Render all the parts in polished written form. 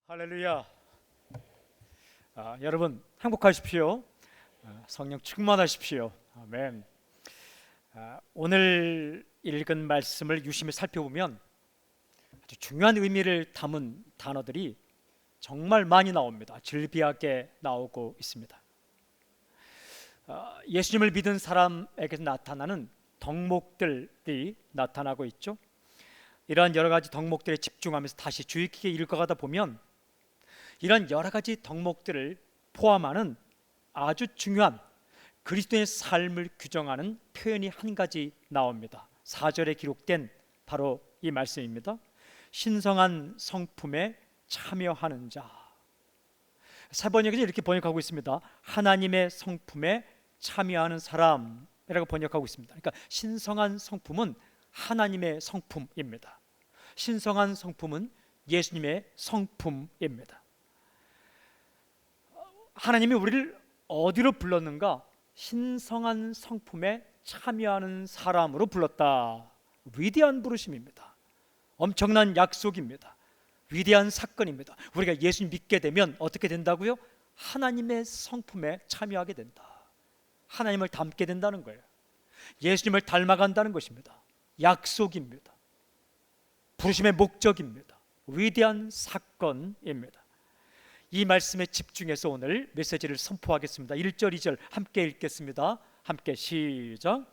할렐루야. 여러분 행복하십시오. 성령 충만하십시오. 아멘. 오늘 읽은 말씀을 유심히 살펴보면 아주 중요한 의미를 담은 단어들이 정말 많이 나옵니다. 질비하게 나오고 있습니다. 예수님을 믿은 사람에게서 나타나는 덕목들이 나타나고 있죠. 이러한 여러 가지 덕목들에 집중하면서 다시 주의 깊게 읽어가다 보면 이런 여러 가지 덕목들을 포함하는 아주 중요한 그리스도의 삶을 규정하는 표현이 한 가지 나옵니다. 4절에 기록된 바로 이 말씀입니다. 신성한 성품에 참여하는 자. 사번역에서 이렇게 번역하고 있습니다. 하나님의 성품에 참여하는 사람이라고 번역하고 있습니다. 그러니까 신성한 성품은 하나님의 성품입니다. 신성한 성품은 예수님의 성품입니다. 하나님이 우리를 어디로 불렀는가? 신성한 성품에 참여하는 사람으로 불렀다. 위대한 부르심입니다. 엄청난 약속입니다. 위대한 사건입니다. 우리가 예수 믿게 되면 어떻게 된다고요? 하나님의 성품에 참여하게 된다. 하나님을 닮게 된다는 거예요. 예수님을 닮아간다는 것입니다. 약속입니다. 부르심의 목적입니다. 위대한 사건입니다. 이 말씀에 집중해서 오늘 메시지를 선포하겠습니다. 1절 2절 함께 읽겠습니다. 함께 시작.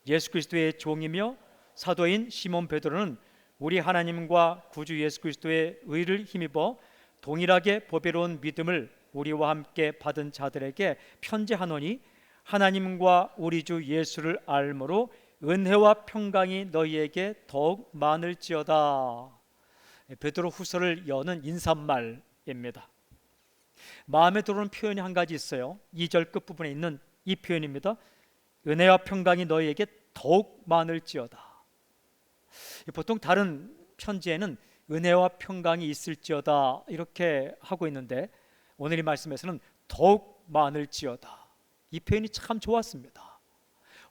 예수 그리스도의 종이며 사도인 시몬 베드로는 우리 하나님과 구주 예수 그리스도의 의를 힘입어 동일하게 보배로운 믿음을 우리와 함께 받은 자들에게 편지하노니 하나님과 우리 주 예수를 알므로 은혜와 평강이 너희에게 더욱 많을지어다. 베드로 후서를 여는 인사말입니다. 마음에 들어오는 표현이 한 가지 있어요. 2절 끝부분에 있는 이 표현입니다. 은혜와 평강이 너희에게 더욱 많을지어다. 보통 다른 편지에는 은혜와 평강이 있을지어다 이렇게 하고 있는데 오늘 이 말씀에서는 더욱 많을지어다. 이 표현이 참 좋았습니다.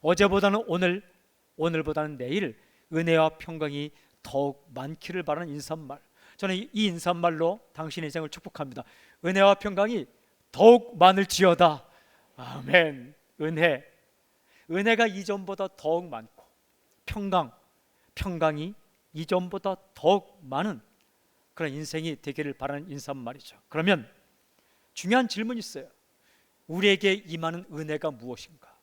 어제보다는 오늘, 오늘보다는 내일 은혜와 평강이 더욱 많기를 바라는 인사말. 저는 이 인사말로 당신의 인생을 축복합니다. 은혜와 평강이 더욱 많을지어다. 아멘. 은혜가 이전보다 더욱 많고 평강이 이전보다 더욱 많은 그런 인생이 되기를 바라는 인사말이죠. 그러면 중요한 질문이 있어요. 우리에게 임하는 은혜가 무엇인가?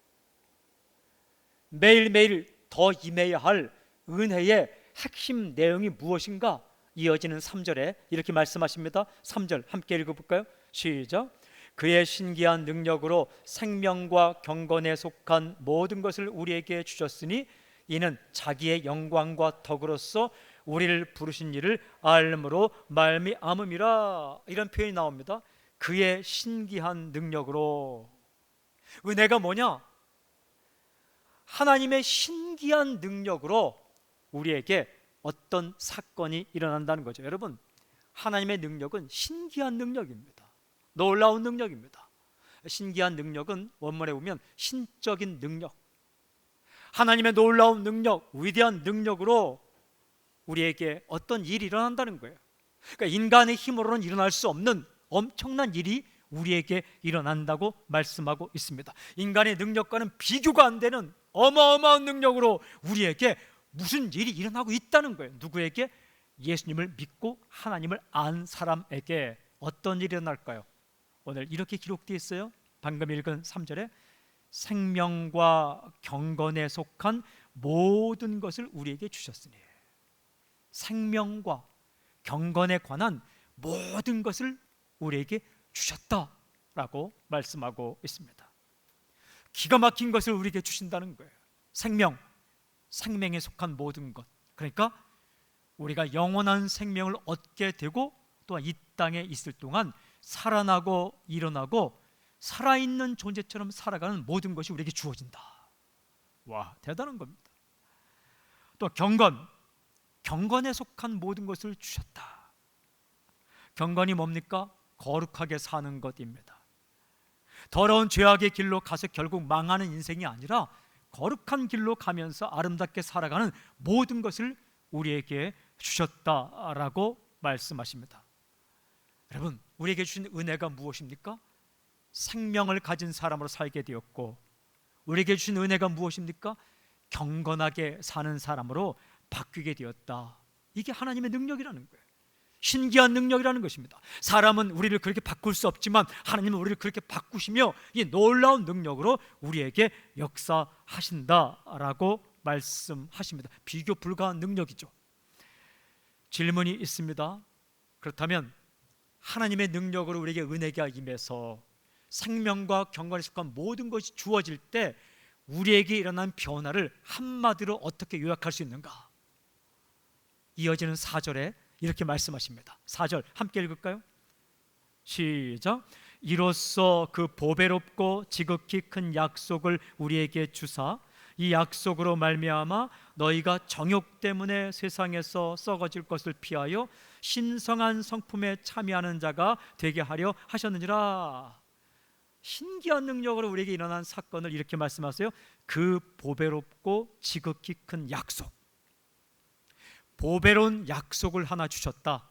매일매일 더 임해야 할 은혜의 핵심 내용이 무엇인가? 이어지는 3절에 이렇게 말씀하십니다. 3절 함께 읽어볼까요? 시작. 그의 신기한 능력으로 생명과 경건에 속한 모든 것을 우리에게 주셨으니 이는 자기의 영광과 덕으로서 우리를 부르신 이를 알므로 말미암음이라. 이런 표현이 나옵니다. 그의 신기한 능력으로. 은혜가 뭐냐? 하나님의 신기한 능력으로 우리에게 어떤 사건이 일어난다는 거죠. 여러분, 하나님의 능력은 신기한 능력입니다. 놀라운 능력입니다. 신기한 능력은 원문에 보면 신적인 능력, 하나님의 놀라운 능력, 위대한 능력으로 우리에게 어떤 일이 일어난다는 거예요. 그러니까 인간의 힘으로는 일어날 수 없는 엄청난 일이 우리에게 일어난다고 말씀하고 있습니다. 인간의 능력과는 비교가 안 되는 어마어마한 능력으로 우리에게 무슨 일이 일어나고 있다는 거예요. 누구에게? 예수님을 믿고 하나님을 안 사람에게 어떤 일이 일어날까요? 오늘 이렇게 기록되어 있어요. 방금 읽은 3절에 생명과 경건에 속한 모든 것을 우리에게 주셨으니. 생명과 경건에 관한 모든 것을 우리에게 주셨다라고 말씀하고 있습니다. 기가 막힌 것을 우리에게 주신다는 거예요. 생명에 속한 모든 것. 그러니까 우리가 영원한 생명을 얻게 되고 또한 이 땅에 있을 동안 살아나고 일어나고 살아있는 존재처럼 살아가는 모든 것이 우리에게 주어진다. 와, 대단한 겁니다. 또 경건에 속한 모든 것을 주셨다. 경건이 뭡니까? 거룩하게 사는 것입니다. 더러운 죄악의 길로 가서 결국 망하는 인생이 아니라 거룩한 길로 가면서 아름답게 살아가는 모든 것을 우리에게 주셨다라고 말씀하십니다. 여러분, 우리에게 주신 은혜가 무엇입니까? 생명을 가진 사람으로 살게 되었고, 우리에게 주신 은혜가 무엇입니까? 경건하게 사는 사람으로 바뀌게 되었다. 이게 하나님의 능력이라는 거예요. 신기한 능력이라는 것입니다. 사람은 우리를 그렇게 바꿀 수 없지만 하나님은 우리를 그렇게 바꾸시며 이 놀라운 능력으로 우리에게 역사하신다라고 말씀하십니다. 비교 불가한 능력이죠. 질문이 있습니다. 그렇다면 하나님의 능력으로 우리에게 은혜가 임해서 생명과 경건에 속한 모든 것이 주어질 때 우리에게 일어난 변화를 한마디로 어떻게 요약할 수 있는가? 이어지는 4절에 이렇게 말씀하십니다. 4절 함께 읽을까요? 시작. 이로써 그 보배롭고 지극히 큰 약속을 우리에게 주사 이 약속으로 말미암아 너희가 정욕 때문에 세상에서 썩어질 것을 피하여 신성한 성품에 참여하는 자가 되게 하려 하셨느니라. 신기한 능력으로 우리에게 일어난 사건을 이렇게 말씀하세요. 그 보배롭고 지극히 큰 약속. 보배로운 약속을 하나 주셨다.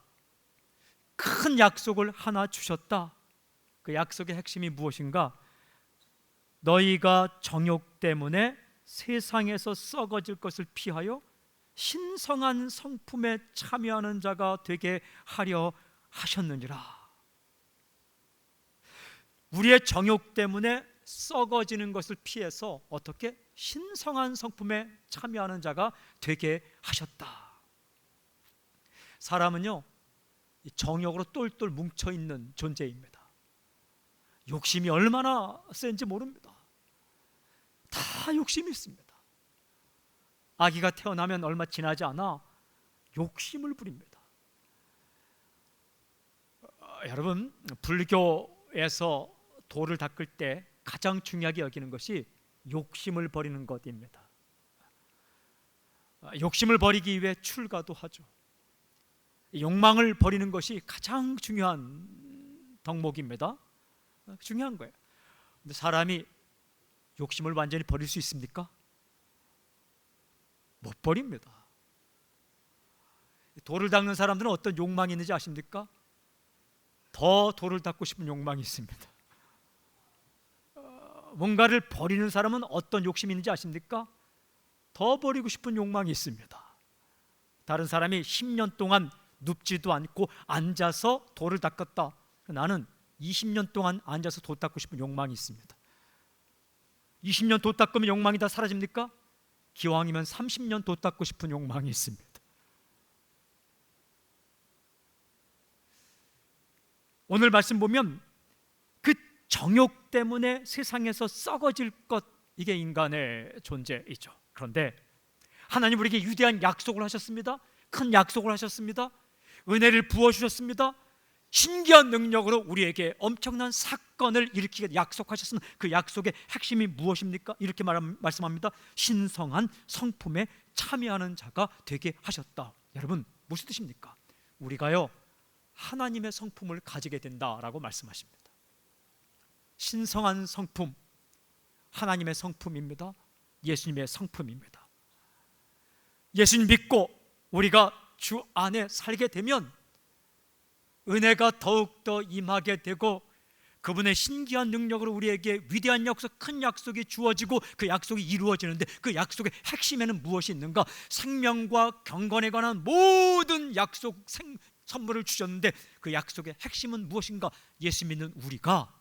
큰 약속을 하나 주셨다. 그 약속의 핵심이 무엇인가? 너희가 정욕 때문에 세상에서 썩어질 것을 피하여 신성한 성품에 참여하는 자가 되게 하려 하셨느니라. 우리의 정욕 때문에 썩어지는 것을 피해서 어떻게 신성한 성품에 참여하는 자가 되게 하셨다. 사람은요, 정욕으로 똘똘 뭉쳐있는 존재입니다. 욕심이 얼마나 센지 모릅니다. 다 욕심이 있습니다. 아기가 태어나면 얼마 지나지 않아 욕심을 부립니다. 여러분, 불교에서 돌을 닦을 때 가장 중요하게 여기는 것이 욕심을 버리는 것입니다. 욕심을 버리기 위해 출가도 하죠. 욕망을 버리는 것이 가장 중요한 덕목입니다. 중요한 거예요. 근데 사람이 욕심을 완전히 버릴 수 있습니까? 못 버립니다. 돌을 닦는 사람들은 어떤 욕망이 있는지 아십니까? 더 돌을 닦고 싶은 욕망이 있습니다. 뭔가를 버리는 사람은 어떤 욕심이 있는지 아십니까? 더 버리고 싶은 욕망이 있습니다. 다른 사람이 10년 동안 눕지도 않고 앉아서 돌을 닦았다. 나는 20년 동안 앉아서 돌 닦고 싶은 욕망이 있습니다. 20년 돌 닦으면 욕망이 다 사라집니까? 기왕이면 30년 돌 닦고 싶은 욕망이 있습니다. 오늘 말씀 보면 그 정욕 때문에 세상에서 썩어질 것, 이게 인간의 존재이죠. 그런데 하나님 우리에게 위대한 약속을 하셨습니다. 큰 약속을 하셨습니다. 은혜를 부어주셨습니다. 신기한 능력으로 우리에게 엄청난 사건을 일으키게 약속하셨으면 그 약속의 핵심이 무엇입니까? 이렇게 말씀합니다. 신성한 성품에 참여하는 자가 되게 하셨다. 여러분, 무슨 뜻입니까? 우리가요, 하나님의 성품을 가지게 된다라고 말씀하십니다. 신성한 성품, 하나님의 성품입니다. 예수님의 성품입니다. 예수님 믿고 우리가 주 안에 살게 되면 은혜가 더욱더 임하게 되고 그분의 신기한 능력으로 우리에게 위대한 약속, 큰 약속이 주어지고 그 약속이 이루어지는데 그 약속의 핵심에는 무엇이 있는가? 생명과 경건에 관한 모든 약속, 선물을 주셨는데 그 약속의 핵심은 무엇인가? 예수 믿는 우리가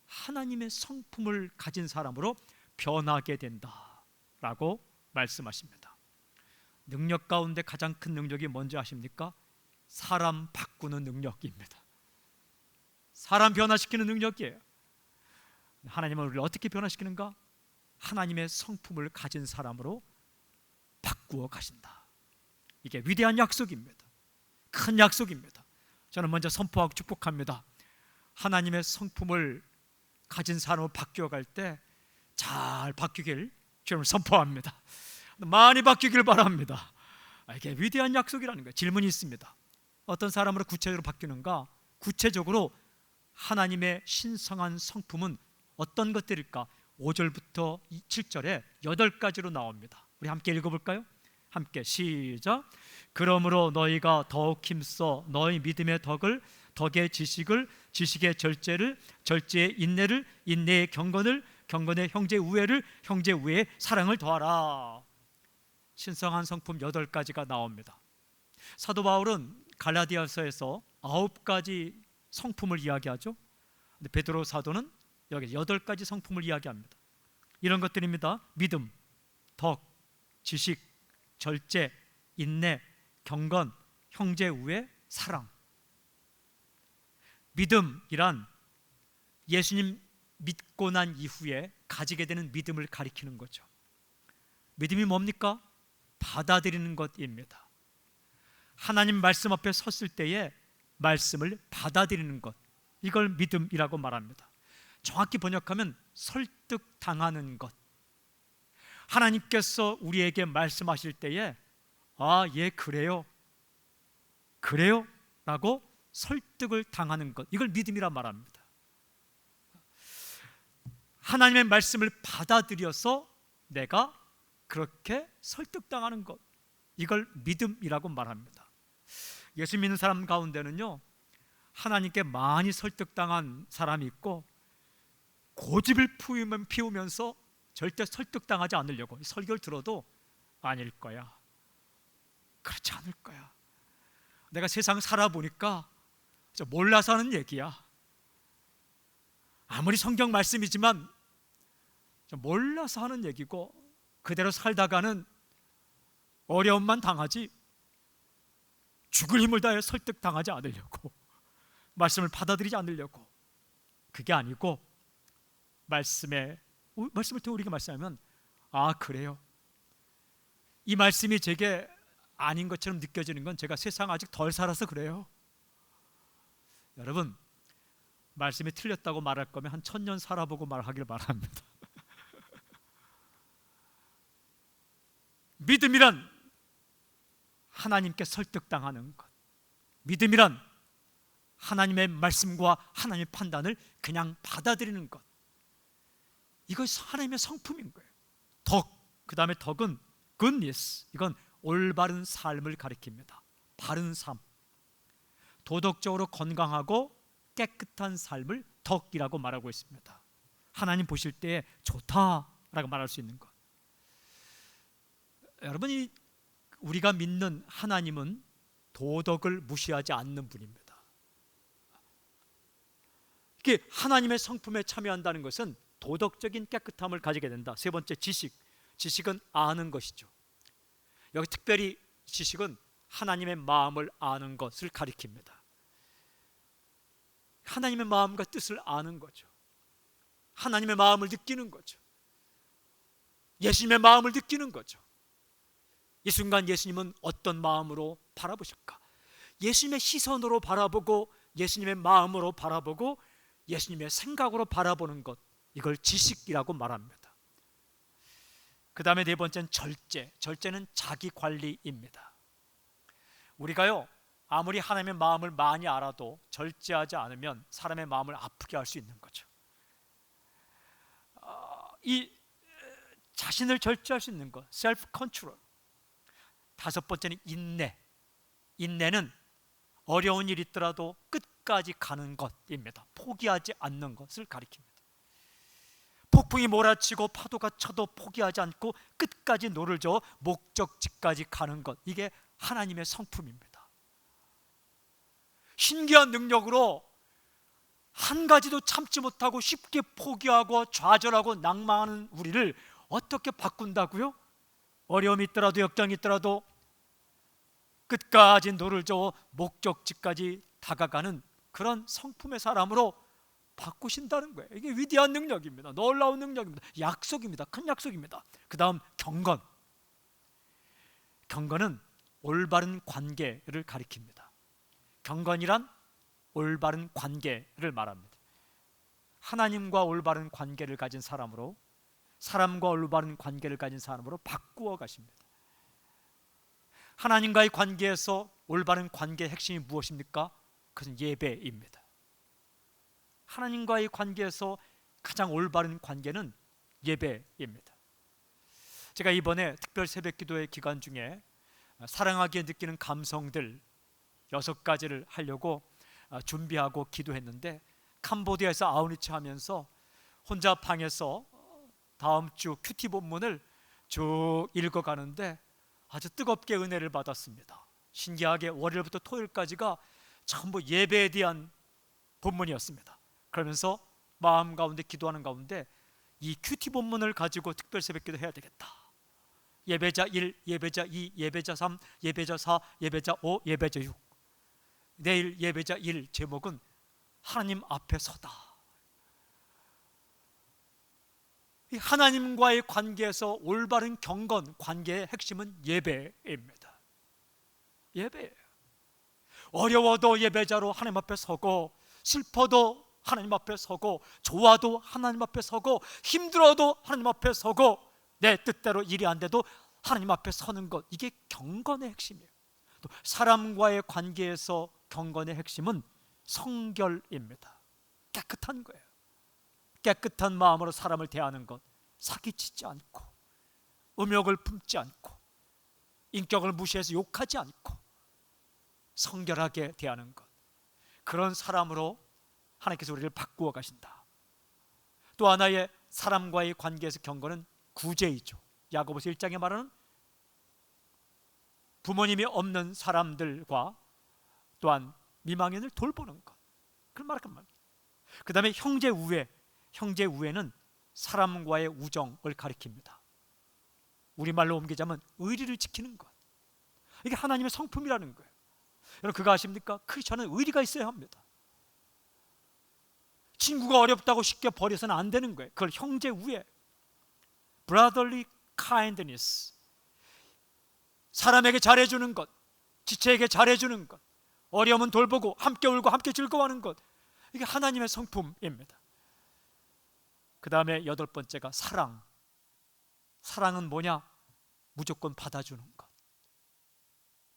하나님의 성품을 가진 사람으로 변하게 된다라고 말씀하십니다. 능력 가운데 가장 큰 능력이 뭔지 아십니까? 사람 바꾸는 능력입니다. 사람 변화시키는 능력이에요. 하나님은 우리를 어떻게 변화시키는가? 하나님의 성품을 가진 사람으로 바꾸어 가신다. 이게 위대한 약속입니다. 큰 약속입니다. 저는 먼저 선포하고 축복합니다. 하나님의 성품을 가진 사람으로 바뀌어 갈 때 잘 바뀌길 주님을 선포합니다. 많이 바뀌길 바랍니다. 이게 위대한 약속이라는 거예요. 질문이 있습니다. 어떤 사람으로 구체적으로 바뀌는가? 구체적으로 하나님의 신성한 성품은 어떤 것들일까? 5절부터 7절에 8가지로 나옵니다. 우리 함께 읽어볼까요? 함께 시작. 그러므로 너희가 더욱 힘써 너희 믿음의 덕을 덕의 지식을, 지식의 절제를, 절제의 인내를, 인내의 경건을, 경건의 형제 우애를, 형제 우애의 사랑을 더하라. 신성한 성품 8가지가 나옵니다. 사도 바울은 갈라디아서에서 9가지 성품을 이야기하죠. 근데 베드로 사도는 여기 8가지 성품을 이야기합니다. 이런 것들입니다. 믿음, 덕, 지식, 절제, 인내, 경건, 형제 우애, 사랑. 믿음이란 예수님 믿고 난 이후에 가지게 되는 믿음을 가리키는 거죠. 믿음이 뭡니까? 받아들이는 것입니다. 하나님 말씀 앞에 섰을 때에 말씀을 받아들이는 것, 이걸 믿음이라고 말합니다. 정확히 번역하면 설득당하는 것. 하나님께서 우리에게 말씀하실 때에 예, 그래요 라고 설득을 당하는 것, 이걸 믿음이라 말합니다. 하나님의 말씀을 받아들여서 내가 그렇게 설득당하는 것, 이걸 믿음이라고 말합니다. 예수 믿는 사람 가운데는요, 하나님께 많이 설득당한 사람이 있고 고집을 피우면서 절대 설득당하지 않으려고 설교를 들어도 아닐 거야, 그렇지 않을 거야, 내가 세상 살아보니까 몰라서 하는 얘기야, 아무리 성경 말씀이지만 몰라서 하는 얘기고, 그대로 살다가는 어려움만 당하지 죽을 힘을 다해 설득당하지 않으려고, 말씀을 받아들이지 않으려고. 그게 아니고 말씀을 통해 우리가 말씀하면 그래요, 이 말씀이 제게 아닌 것처럼 느껴지는 건 제가 세상 아직 덜 살아서 그래요. 여러분, 말씀이 틀렸다고 말할 거면 한 1000년 살아보고 말하길 바랍니다. 믿음이란 하나님께 설득당하는 것, 믿음이란 하나님의 말씀과 하나님의 판단을 그냥 받아들이는 것, 이것이 하나님의 성품인 거예요. 덕, 그 다음에 덕은 goodness, 이건 올바른 삶을 가리킵니다. 바른 삶, 도덕적으로 건강하고 깨끗한 삶을 덕이라고 말하고 있습니다. 하나님 보실 때 좋다라고 말할 수 있는 것. 여러분이 우리가 믿는 하나님은 도덕을 무시하지 않는 분입니다. 이게 하나님의 성품에 참여한다는 것은 도덕적인 깨끗함을 가지게 된다. 세 번째, 지식. 지식은 아는 것이죠. 여기 특별히 지식은 하나님의 마음을 아는 것을 가리킵니다. 하나님의 마음과 뜻을 아는 거죠. 하나님의 마음을 느끼는 거죠. 예수님의 마음을 느끼는 거죠. 이 순간 예수님은 어떤 마음으로 바라보실까? 예수님의 시선으로 바라보고, 예수님의 마음으로 바라보고, 예수님의 생각으로 바라보는 것, 이걸 지식이라고 말합니다. 그 다음에 네 번째는 절제. 절제는 자기 관리입니다. 우리가요, 아무리 하나님의 마음을 많이 알아도 절제하지 않으면 사람의 마음을 아프게 할 수 있는 거죠. 이 자신을 절제할 수 있는 것, 셀프 컨트롤. 다섯 번째는 인내. 인내는 어려운 일이 있더라도 끝까지 가는 것입니다. 포기하지 않는 것을 가리킵니다. 폭풍이 몰아치고 파도가 쳐도 포기하지 않고 끝까지 노를 저어 목적지까지 가는 것, 이게 하나님의 성품입니다. 신기한 능력으로 한 가지도 참지 못하고 쉽게 포기하고 좌절하고 낭망하는 우리를 어떻게 바꾼다고요? 어려움이 있더라도, 역경이 있더라도 끝까지 노를 저어 목적지까지 다가가는 그런 성품의 사람으로 바꾸신다는 거예요. 이게 위대한 능력입니다. 놀라운 능력입니다. 약속입니다. 큰 약속입니다. 그 다음 경건. 경건은 올바른 관계를 가리킵니다. 경건이란 올바른 관계를 말합니다. 하나님과 올바른 관계를 가진 사람으로, 사람과 올바른 관계를 가진 사람으로 바꾸어 가십니다. 하나님과의 관계에서 올바른 관계의 핵심이 무엇입니까? 그것은 예배입니다. 하나님과의 관계에서 가장 올바른 관계는 예배입니다. 제가 이번에 특별 새벽 기도의 기간 중에 사랑하기에 느끼는 감성들 6가지를 하려고 준비하고 기도했는데 캄보디아에서 아우니치 하면서 혼자 방에서 다음 주 큐티 본문을 쭉 읽어가는데 아주 뜨겁게 은혜를 받았습니다. 신기하게 월요일부터 토요일까지가 전부 예배에 대한 본문이었습니다. 그러면서 마음 가운데 기도하는 가운데 이 큐티 본문을 가지고 특별 새벽기도 해야 되겠다. 예배자 1, 예배자 2, 예배자 3, 예배자 4, 예배자 5, 예배자 6. 내일 예배자 1 제목은 하나님 앞에 서다. 이 하나님과의 관계에서 올바른 경건, 관계의 핵심은 예배입니다. 예배예요. 어려워도 예배자로 하나님 앞에 서고, 슬퍼도 하나님 앞에 서고, 좋아도 하나님 앞에 서고, 힘들어도 하나님 앞에 서고, 내 뜻대로 일이 안 돼도 하나님 앞에 서는 것, 이게 경건의 핵심이에요. 또 사람과의 관계에서 경건의 핵심은 성결입니다. 깨끗한 거예요. 깨끗한 마음으로 사람을 대하는 것, 사기치지 않고, 음욕을 품지 않고, 인격을 무시해서 욕하지 않고, 성결하게 대하는 것, 그런 사람으로 하나님께서 우리를 바꾸어 가신다. 또 하나의 사람과의 관계에서 경건은 구제이죠. 야고보서 1장에 말하는 부모님이 없는 사람들과 또한 미망인을 돌보는 것, 그런 말을 말합니다. 그 다음에 형제 우애, 형제 우애는 사람과의 우정을 가리킵니다. 우리말로 옮기자면 의리를 지키는 것, 이게 하나님의 성품이라는 거예요. 여러분 그거 아십니까? 크리스천은 의리가 있어야 합니다. 친구가 어렵다고 쉽게 버려서는 안 되는 거예요. 그걸 형제 우애, brotherly kindness, 사람에게 잘해주는 것, 지체에게 잘해주는 것, 어려움은 돌보고 함께 울고 함께 즐거워하는 것, 이게 하나님의 성품입니다. 그 다음에 8번째가 사랑. 사랑은 뭐냐? 무조건 받아주는 것.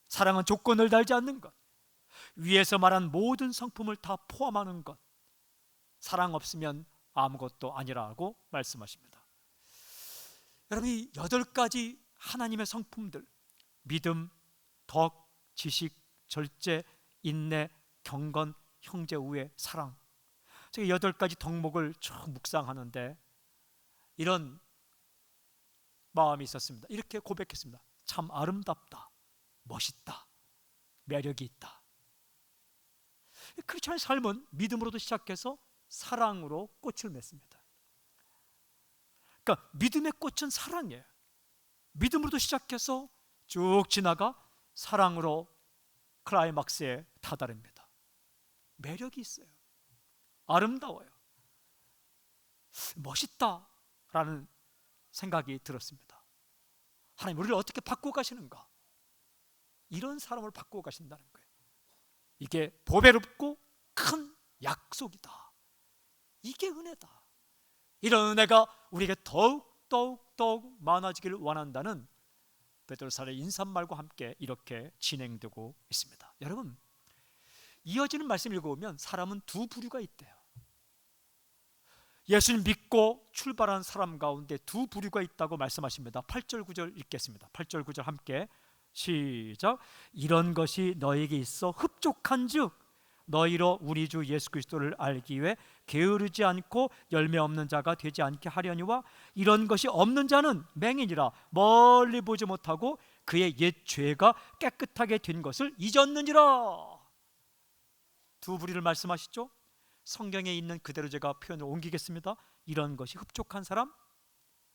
사랑은 조건을 달지 않는 것, 위에서 말한 모든 성품을 다 포함하는 것, 사랑 없으면 아무것도 아니라고 말씀하십니다. 여러분 이 8가지 하나님의 성품들, 믿음, 덕, 지식, 절제, 인내, 경건, 형제 우애, 사랑, 제가 8가지 덕목을 쭉 묵상하는데 이런 마음이 있었습니다. 이렇게 고백했습니다. 참 아름답다, 멋있다, 매력이 있다. 크리스천의 삶은 믿음으로도 시작해서 사랑으로 꽃을 맺습니다. 그러니까 믿음의 꽃은 사랑이에요. 믿음으로도 시작해서 쭉 지나가 사랑으로 클라이막스에 다다릅니다. 매력이 있어요. 아름다워요. 멋있다라는 생각이 들었습니다. 하나님 우리를 어떻게 바꾸어 가시는가? 이런 사람을 바꾸어 가신다는 거예요. 이게 보배롭고 큰 약속이다. 이게 은혜다. 이런 은혜가 우리에게 더욱 많아지기를 원한다는 베드로사의 인사말과 함께 이렇게 진행되고 있습니다. 여러분 이어지는 말씀 읽어보면 사람은 두 부류가 있대요. 예수를 믿고 출발한 사람 가운데 두 부류가 있다고 말씀하십니다. 8절 9절 읽겠습니다. 8절 9절 함께 시작. 이런 것이 너에게 있어 흡족한즉 너희로 우리 주 예수 그리스도를 알기 위해 게으르지 않고 열매 없는 자가 되지 않게 하려니와 이런 것이 없는 자는 맹인이라 멀리 보지 못하고 그의 옛 죄가 깨끗하게 된 것을 잊었느니라. 두 부류를 말씀하시죠. 성경에 있는 그대로 제가 표현을 옮기겠습니다. 이런 것이 흡족한 사람,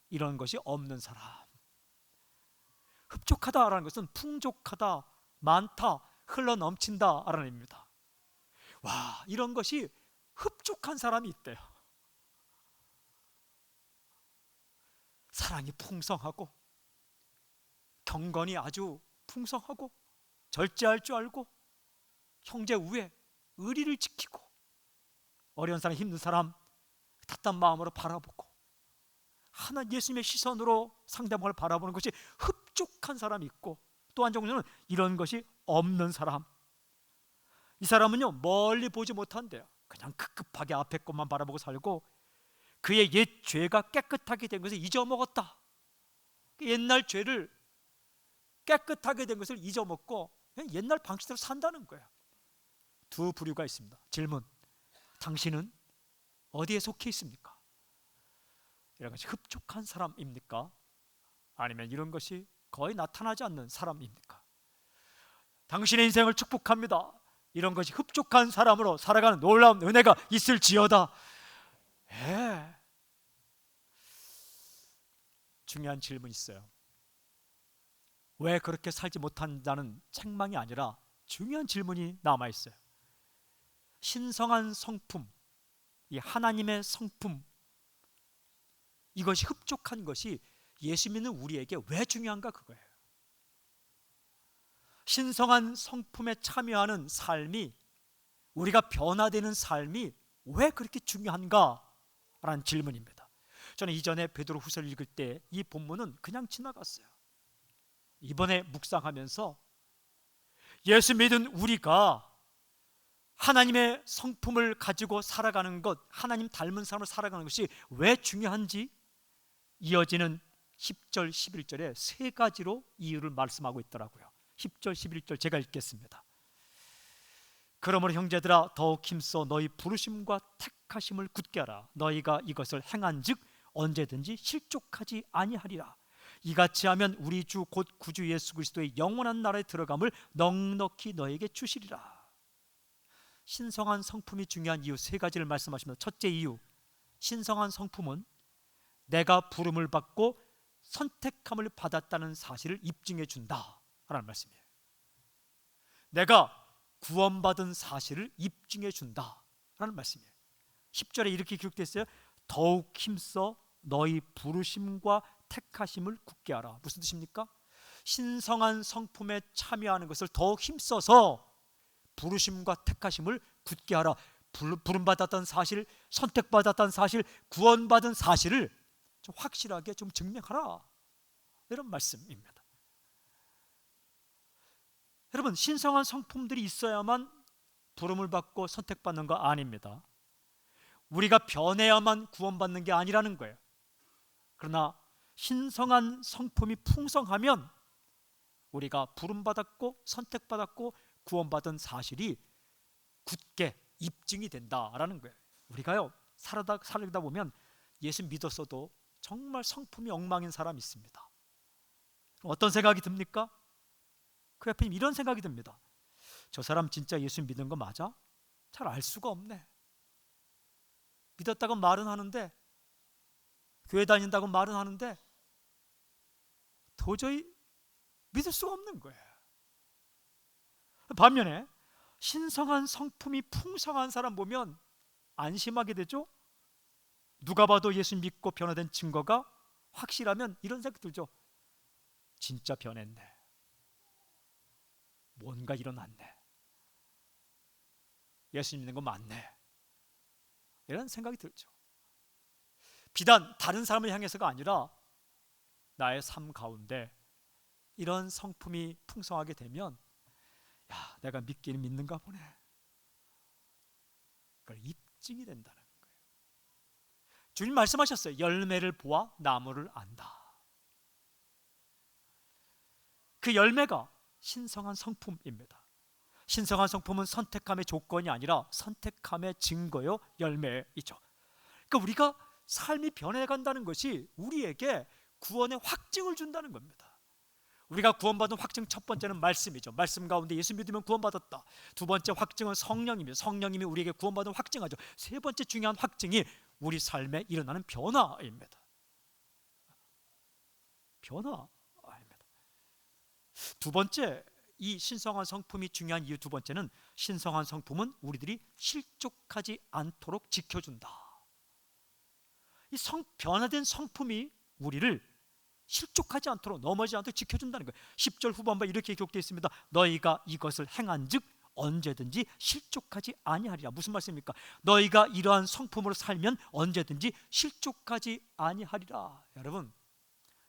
이런 것이 없는 사람. 흡족하다라는 것은 풍족하다, 많다, 흘러넘친다라는 의미입니다. 와, 이런 것이 흡족한 사람이 있대요. 사랑이 풍성하고 경건이 아주 풍성하고 절제할 줄 알고 형제 우애, 의리를 지키고 어려운 사람, 힘든 사람 따뜻한 마음으로 바라보고 하나 예수님의 시선으로 상대방을 바라보는 것이 흡족한 사람이 있고, 또 한 종류는 이런 것이 없는 사람. 이 사람은요 멀리 보지 못한대요. 그냥 급급하게 앞에 것만 바라보고 살고 그의 옛 죄가 깨끗하게 된 것을 잊어먹었다. 옛날 죄를 깨끗하게 된 것을 잊어먹고 그냥 옛날 방식대로 산다는 거예요. 두 부류가 있습니다. 질문: 당신은 어디에 속해 있습니까? 이런 것이 흡족한 사람입니까? 아니면 이런 것이 거의 나타나지 않는 사람입니까? 당신의 인생을 축복합니다, 이런 것이 흡족한 사람으로 살아가는 놀라운 은혜가 있을지어다. 예. 중요한 질문이 있어요. 왜 그렇게 살지 못한다는 책망이 아니라 중요한 질문이 남아있어요. 신성한 성품, 이 하나님의 성품, 이것이 흡족한 것이 예수 믿는 우리에게 왜 중요한가, 그거예요. 신성한 성품에 참여하는 삶이, 우리가 변화되는 삶이 왜 그렇게 중요한가? 라는 질문입니다. 저는 이전에 베드로후서를 읽을 때 이 본문은 그냥 지나갔어요. 이번에 묵상하면서 예수 믿은 우리가 하나님의 성품을 가지고 살아가는 것, 하나님 닮은 삶을 살아가는 것이 왜 중요한지 이어지는 10절, 11절에 세 가지로 이유를 말씀하고 있더라고요. 10절, 11절 제가 읽겠습니다. 그러므로 형제들아, 더욱 힘써 너희 부르심과 택하심을 굳게 하라. 너희가 이것을 행한즉 언제든지 실족하지 아니하리라. 이같이 하면 우리 주 곧 구주 예수 그리스도의 영원한 나라에 들어감을 넉넉히 너에게 주시리라. 신성한 성품이 중요한 이유 세 가지를 말씀하십니다. 첫째 이유, 신성한 성품은 내가 부름을 받고 선택함을 받았다는 사실을 입증해 준다라는 말씀이에요. 내가 구원받은 사실을 입증해 준다라는 말씀이에요. 10절에 이렇게 기록됐어요. 더욱 힘써 너희 부르심과 택하심을 굳게 하라. 무슨 뜻입니까? 신성한 성품에 참여하는 것을 더욱 힘써서 부르심과 택하심을 굳게 하라. 부름받았다는 사실, 선택받았다는 사실, 구원받은 사실을 좀 확실하게 좀 증명하라, 이런 말씀입니다. 여러분, 신성한 성품들이 있어야만 부름을 받고 선택받는 거 아닙니다. 우리가 변해야만 구원받는 게 아니라는 거예요. 그러나 신성한 성품이 풍성하면 우리가 부름받았고 선택받았고 구원받은 사실이 굳게 입증이 된다라는 거예요. 우리가요, 살다 보면 예수 믿었어도 정말 성품이 엉망인 사람이 있습니다. 어떤 생각이 듭니까? 그 옆에 이런 생각이 듭니다. 저 사람 진짜 예수 믿는 거 맞아? 잘 알 수가 없네. 믿었다고 말은 하는데, 교회 다닌다고 말은 하는데 도저히 믿을 수가 없는 거예요. 반면에 신성한 성품이 풍성한 사람 보면 안심하게 되죠. 누가 봐도 예수 믿고 변화된 증거가 확실하면 이런 생각 들죠. 진짜 변했네. 뭔가 일어났네. 예수 믿는 거 맞네. 이런 생각이 들죠. 비단 다른 사람을 향해서가 아니라 나의 삶 가운데 이런 성품이 풍성하게 되면, 야, 내가 믿기는 믿는가 보네. 그걸 입증이 된다는 거예요. 주님 말씀하셨어요. 열매를 보아 나무를 안다. 그 열매가 신성한 성품입니다. 신성한 성품은 선택함의 조건이 아니라 선택함의 증거요, 열매이죠. 그러니까 우리가 삶이 변해간다는 것이 우리에게 구원의 확증을 준다는 겁니다. 우리가 구원받은 확증, 첫 번째는 말씀이죠. 말씀 가운데 예수 믿으면 구원받았다. 두 번째 확증은 성령이며, 성령님이 우리에게 구원받은 확증하죠. 세 번째 중요한 확증이 우리 삶에 일어나는 변화입니다. 변화입니다. 두 번째, 이 신성한 성품이 중요한 이유 두 번째는 신성한 성품은 우리들이 실족하지 않도록 지켜준다. 이 변화된 성품이 우리를 실족하지 않도록, 넘어지지 않도록 지켜준다는 거예요. 10절 후반부에 이렇게 기록되어 있습니다. 너희가 이것을 행한즉 언제든지 실족하지 아니하리라. 무슨 말씀입니까? 너희가 이러한 성품으로 살면 언제든지 실족하지 아니하리라. 여러분,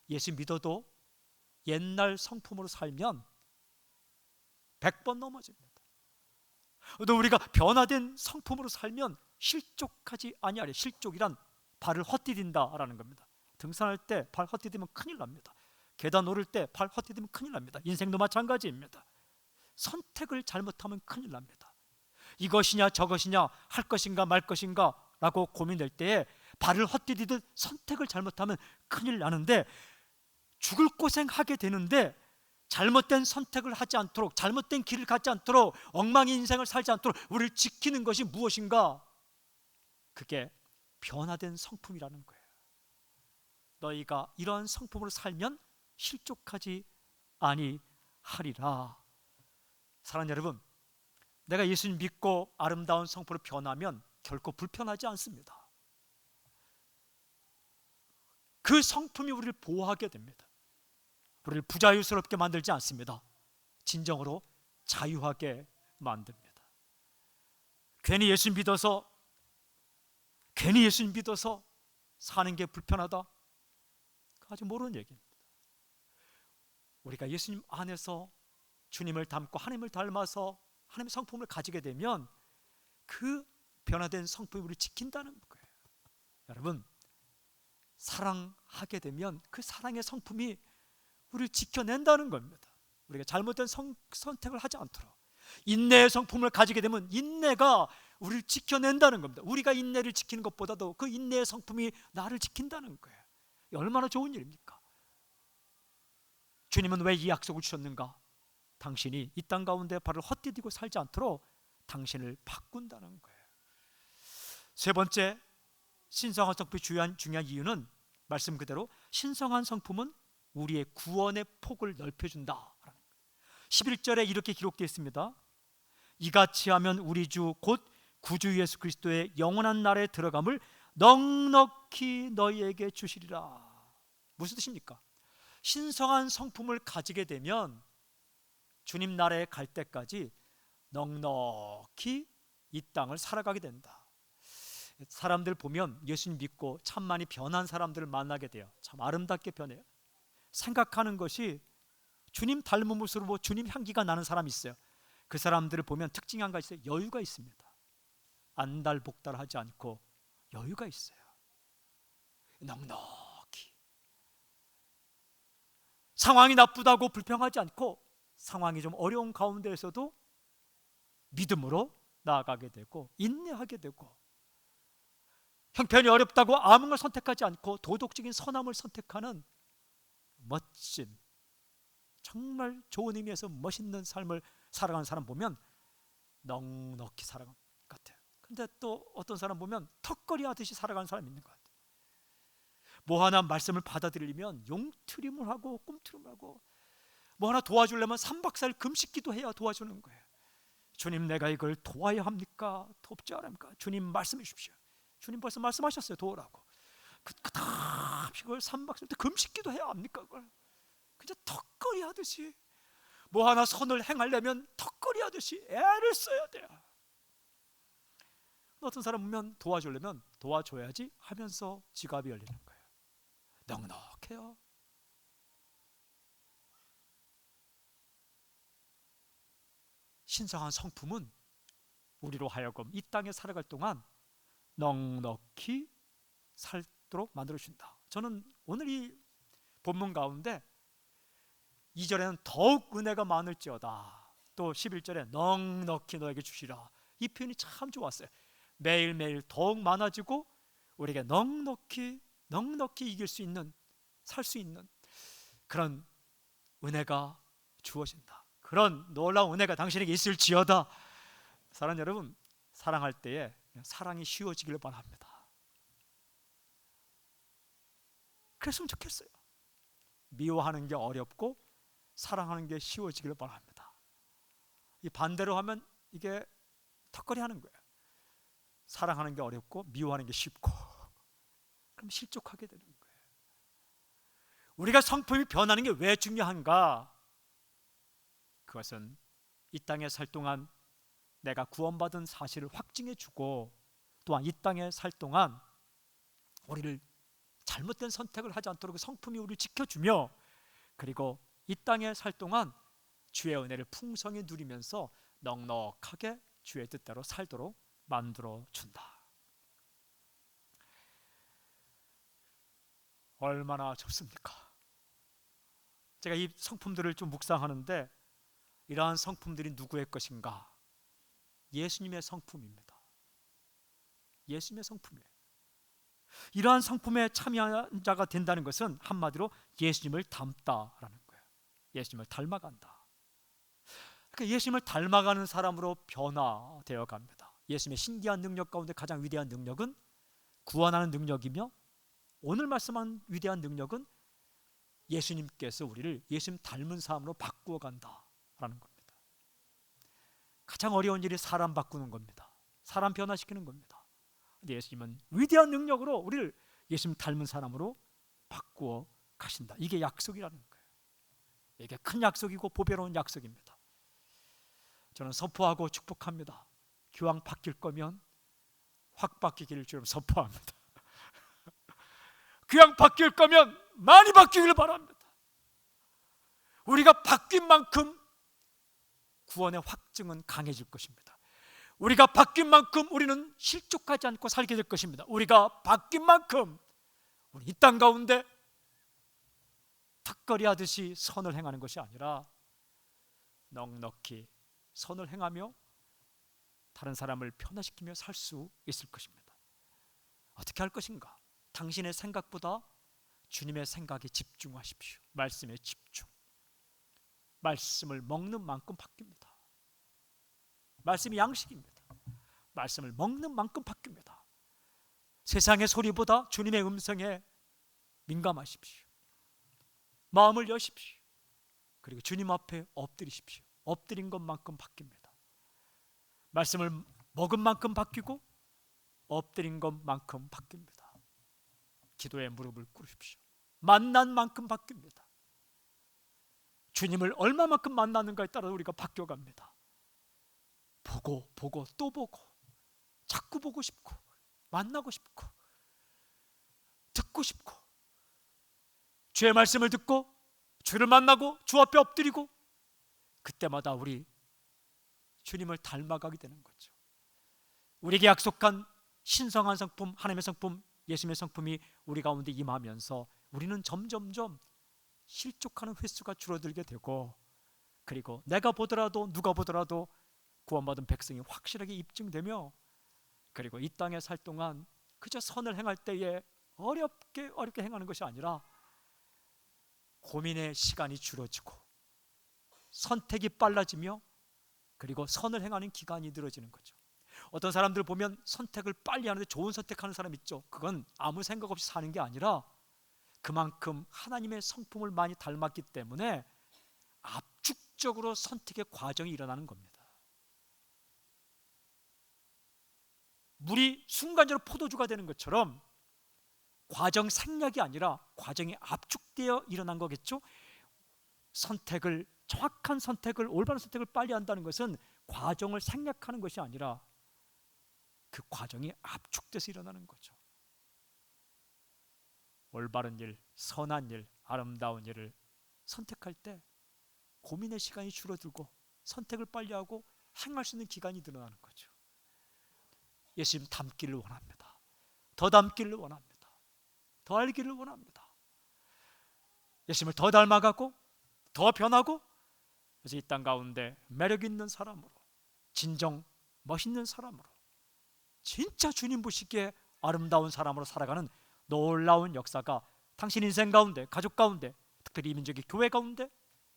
예수 믿어도 옛날 성품으로 살면 100번 넘어집니다. 또 우리가 변화된 성품으로 살면 실족하지 아니하리라. 실족이란 발을 헛디딘다라는 겁니다. 등산할 때 발 헛디디면 큰일 납니다. 계단 오를 때 발 헛디디면 큰일 납니다. 인생도 마찬가지입니다. 선택을 잘못하면 큰일 납니다. 이것이냐 저것이냐 할 것인가 말 것인가 라고 고민될 때에 발을 헛디디듯 선택을 잘못하면 큰일 나는데, 죽을 고생하게 되는데 잘못된 선택을 하지 않도록, 잘못된 길을 가지 않도록, 엉망인 인생을 살지 않도록 우리를 지키는 것이 무엇인가? 그게 변화된 성품이라는 거예요. 너희가 이러한 성품으로 살면 실족하지 아니하리라. 사랑하는 여러분, 내가 예수님 믿고 아름다운 성품으로 변하면 결코 불편하지 않습니다. 그 성품이 우리를 보호하게 됩니다. 우리를 부자유스럽게 만들지 않습니다. 진정으로 자유하게 만듭니다. 괜히 예수님 믿어서 사는 게 불편하다? 아주 모르는 얘기입니다. 우리가 예수님 안에서 주님을 닮고 하나님을 닮아서 하나님의 성품을 가지게 되면 그 변화된 성품이 우리를 지킨다는 거예요. 여러분, 사랑하게 되면 그 사랑의 성품이 우리를 지켜낸다는 겁니다. 우리가 잘못된 선택을 하지 않도록 인내의 성품을 가지게 되면 인내가 우리를 지켜낸다는 겁니다. 우리가 인내를 지키는 것보다도 그 인내의 성품이 나를 지킨다는 거예요. 얼마나 좋은 일입니까? 주님은 왜 이 약속을 주셨는가? 당신이 이 땅 가운데 발을 헛디디고 살지 않도록 당신을 바꾼다는 거예요. 세 번째, 신성한 성품의 중요한 이유는 말씀 그대로 신성한 성품은 우리의 구원의 폭을 넓혀준다. 11절에 이렇게 기록되어 있습니다. 이같이 하면 우리 주 곧 구주 예수 그리스도의 영원한 나라에 들어감을 넉넉히 너희에게 주시리라. 무슨 뜻입니까? 신성한 성품을 가지게 되면 주님 나라에 갈 때까지 넉넉히 이 땅을 살아가게 된다. 사람들 보면 예수님 믿고 참 많이 변한 사람들을 만나게 돼요. 참 아름답게 변해요. 생각하는 것이 주님 닮은 모습으로 주님 향기가 나는 사람이 있어요. 그 사람들을 보면 특징이 한 가지 있어요. 여유가 있습니다. 안달복달하지 않고 여유가 있어요. 넉넉히 상황이 나쁘다고 불평하지 않고 상황이 좀 어려운 가운데에서도 믿음으로 나아가게 되고 인내하게 되고, 형편이 어렵다고 암을 선택하지 않고 도덕적인 선함을 선택하는 멋진, 정말 좋은 의미에서 멋있는 삶을 살아가는 사람 보면 넉넉히 살아가는 것 같아요. 근데 또 어떤 사람 보면 턱걸이 하듯이 살아가는 사람이 있는 것 같아요. 뭐 하나 말씀을 받아들이면 용트림을 하고 꿈트림을 하고, 뭐 하나 도와주려면 3박 4일 금식기도 해야 도와주는 거예요. 주님, 내가 이걸 도와야 합니까? 돕지 않습니까? 주님 말씀해 주십시오. 주님 벌써 말씀하셨어요. 도우라고. 그답시 그걸 3박 4일 금식기도 해야 합니까? 그걸 그냥 턱걸이 하듯이, 뭐 하나 선을 행하려면 턱걸이 하듯이 애를 써야 돼요. 어떤 사람 보면 도와주려면 도와줘야지 하면서 지갑이 열리는 거예요. 넉넉해요. 신성한 성품은 우리로 하여금 이 땅에 살아갈 동안 넉넉히 살도록 만들어준다. 저는 오늘 이 본문 가운데 2절에는 더욱 은혜가 많을지어다, 또 11절에 넉넉히 너에게 주시라, 이 표현이 참 좋았어요. 매일매일 더욱 많아지고 우리에게 넉넉히 이길 수 있는, 살 수 있는 그런 은혜가 주어진다. 그런 놀라운 은혜가 당신에게 있을지어다. 사랑하는 여러분, 사랑할 때에 사랑이 쉬워지기를 바랍니다. 그랬으면 좋겠어요. 미워하는 게 어렵고 사랑하는 게 쉬워지기를 바랍니다. 이 반대로 하면 이게 턱걸이 하는 거예요. 사랑하는 게 어렵고 미워하는 게 쉽고, 그럼 실족하게 되는 거예요. 우리가 성품이 변하는 게 왜 중요한가? 그것은 이 땅에 살 동안 내가 구원받은 사실을 확증해 주고, 또한 이 땅에 살 동안 우리를 잘못된 선택을 하지 않도록 그 성품이 우리를 지켜주며, 그리고 이 땅에 살 동안 주의 은혜를 풍성히 누리면서 넉넉하게 주의 뜻대로 살도록 만들어준다. 얼마나 좋습니까? 제가 이 성품들을 좀 묵상하는데, 이러한 성품들이 누구의 것인가? 예수님의 성품입니다. 예수님의 성품이에요. 이러한 성품에 참여한 자가 된다는 것은 한마디로 예수님을 닮다라는 거예요. 예수님을 닮아간다. 그러니까 예수님을 닮아가는 사람으로 변화되어 갑니다. 예수님의 신기한 능력 가운데 가장 위대한 능력은 구원하는 능력이며, 오늘 말씀한 위대한 능력은 예수님께서 우리를 예수님 닮은 사람으로 바꾸어 간다라는 겁니다. 가장 어려운 일이 사람 바꾸는 겁니다. 사람 변화시키는 겁니다. 근데 예수님은 위대한 능력으로 우리를 예수님 닮은 사람으로 바꾸어 가신다. 이게 약속이라는 거예요. 이게 큰 약속이고 보배로운 약속입니다. 저는 선포하고 축복합니다. 기왕 바뀔 거면 확 바뀌기를 주님 선포합니다. 그냥 바뀔 거면 많이 바뀌기를 바랍니다. 우리가 바뀐 만큼 구원의 확증은 강해질 것입니다. 우리가 바뀐 만큼 우리는 실족하지 않고 살게 될 것입니다. 우리가 바뀐 만큼 우리 이 땅 가운데 턱걸이 하듯이 선을 행하는 것이 아니라 넉넉히 선을 행하며 다른 사람을 변화시키며 살 수 있을 것입니다. 어떻게 할 것인가? 당신의 생각보다 주님의 생각에 집중하십시오. 말씀에 집중. 말씀을 먹는 만큼 바뀝니다. 말씀이 양식입니다. 말씀을 먹는 만큼 바뀝니다. 세상의 소리보다 주님의 음성에 민감하십시오. 마음을 여십시오. 그리고 주님 앞에 엎드리십시오. 엎드린 것만큼 바뀝니다. 말씀을 먹은 만큼 바뀌고 엎드린 것만큼 바뀝니다. 기도에 무릎을 꿇으십시오. 만난 만큼 바뀝니다. 주님을 얼마만큼 만나는가에 따라 우리가 바뀌어갑니다. 보고 또 보고 자꾸 보고 싶고 만나고 싶고 듣고 싶고 주의 말씀을 듣고 주를 만나고 주 앞에 엎드리고 그때마다 우리 주님을 닮아가게 되는 거죠. 우리에게 약속한 신성한 성품, 하나님의 성품, 예수님의 성품이 우리 가운데 임하면서 우리는 점점점 실족하는 횟수가 줄어들게 되고, 그리고 내가 보더라도 누가 보더라도 구원받은 백성이 확실하게 입증되며, 그리고 이 땅에 살 동안 그저 선을 행할 때에 어렵게 행하는 것이 아니라 고민의 시간이 줄어지고 선택이 빨라지며, 그리고 선을 행하는 기간이 늘어지는 거죠. 어떤 사람들 보면 선택을 빨리 하는데 좋은 선택하는 사람 있죠. 그건 아무 생각 없이 사는 게 아니라 그만큼 하나님의 성품을 많이 닮았기 때문에 압축적으로 선택의 과정이 일어나는 겁니다. 물이 순간적으로 포도주가 되는 것처럼 과정 생략이 아니라 과정이 압축되어 일어난 거겠죠. 정확한 선택을, 올바른 선택을 빨리 한다는 것은 과정을 생략하는 것이 아니라 그 과정이 압축돼서 일어나는 거죠. 올바른 일, 선한 일, 아름다운 일을 선택할 때 고민의 시간이 줄어들고 선택을 빨리 하고 행할 수 있는 기간이 늘어나는 거죠. 예수님 닮기를 원합니다. 더 닮기를 원합니다. 더 알기를 원합니다. 예수님을 더 닮아가고 더 변하고, 그래서 이 땅 가운데 매력 있는 사람으로, 진정 멋있는 사람으로, 진짜 주님 보시기에 아름다운 사람으로 살아가는 놀라운 역사가 당신 인생 가운데, 가족 가운데, 특별히 이민족의 교회 가운데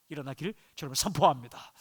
일어나기를 주님을 선포합니다.